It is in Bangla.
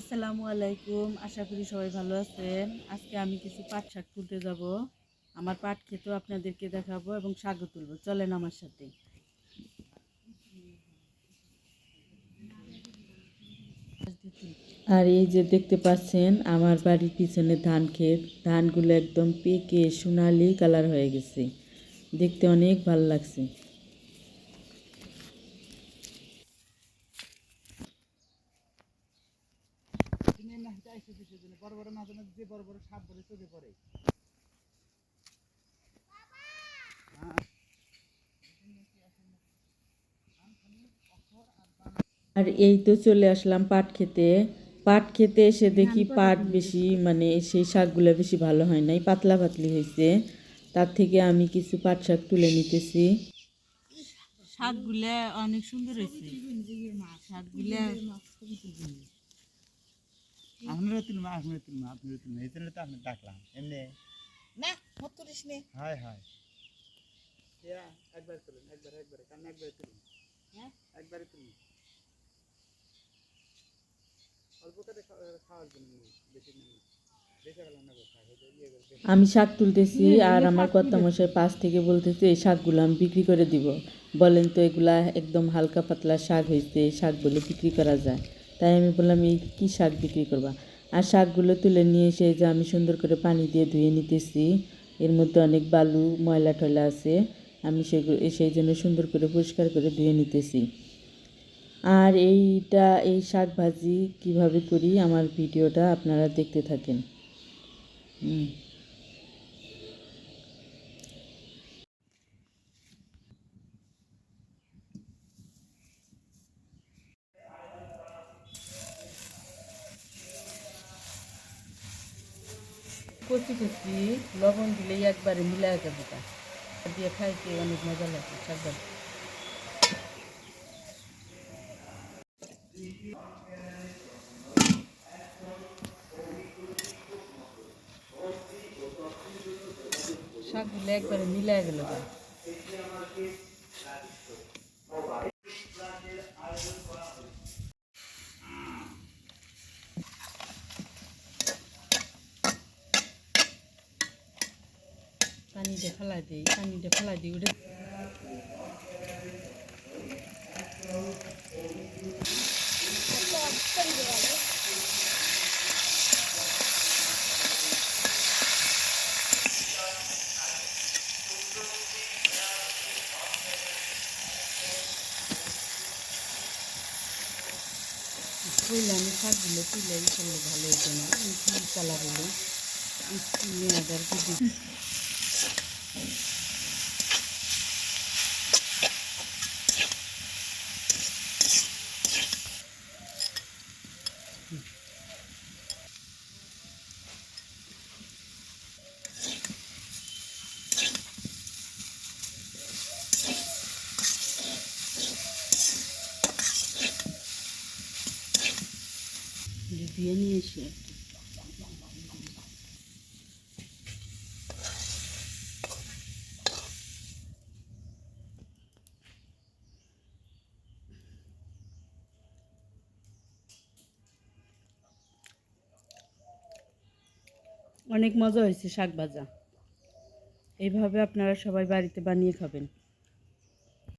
আসসালামু আলাইকুম, আশা করি সবাই ভালো আছেন। আজকে আমি কিছু পাট শাক তুলতে যাব। আমার পাট ক্ষেতও আপনাদেরকে দেখাবো এবং শাকও তুলবো, চলেন আমার সাথে। আর এই যে দেখতে পাচ্ছেন আমার বাড়ির পিছনে ধান ক্ষেত, ধানগুলো একদম পেকে সোনালি কালার হয়ে গেছে, দেখতে অনেক ভালো লাগছে। বড় বড় মাঝে মাঝে যে বড় বড় সাপ বলে চোখে পড়ে। আর এই তো চলে আসলাম পাট খেতে। পাট খেতে এসে দেখি পাট বেশি সেই শাকগুলো বেশি ভালো হয় নাই, পাতলা পাতলি হয়েছে। তার থেকে আমি কিছু পাট শাক তুলে নিতেছি। শাকগুলা অনেক সুন্দর হয়েছে। শাকগুলা আপনারা তুলমা এই জন্য তো আপনি ডাকলাম এমনি না মত করিস নে। হয় হয় একবার তুলুন, একবারে কারণ একবারে তুলুন। হ্যাঁ একবারে তুলুন, অল্প করে খাওয়ার জন্য, বেশি নেই। আমি শাক তুলতেছি আর আমার কর্তামশাই পাশ থেকে বলতেছে এই শাকগুলো আমি বিক্রি করে দিব। বলেন তো এগুলা একদম হালকা পাতলা শাক হয়েছে, এই শাক বলে বিক্রি করা যায়? তাই আমি বললাম এই কী শাক বিক্রি করবা? আর শাকগুলো তুলে নিয়ে এসে যে আমি সুন্দর করে পানি দিয়ে ধুয়ে নিতেছি। এর মধ্যে অনেক বালু ময়লা টয়লা আছে, আমি সেই জন্য সুন্দর করে পরিষ্কার করে ধুয়ে নিতেছি। আর এই শাক ভাজি কীভাবে করি আমার ভিডিওটা আপনারা দেখতে থাকেন। কচি কচি লবণ দিলেই একবারে মিলাই যাবে, তা দিয়ে খাইতে অনেক মজা লাগে শাক ভাজি। শাকগুলো একবারে মিলাই গেল। পানিটা ফেলাই দিই ওটা। আমি শাকগুলো তুলে ফেললে ভালো হতো না, কি কালার হলো মেয়াদার কি। দিয়ে নিয়ে এসে অনেক মজা হয়েছে শাক ভাজা। এইভাবে আপনারা সবাই বাড়িতে বানিয়ে খাবেন।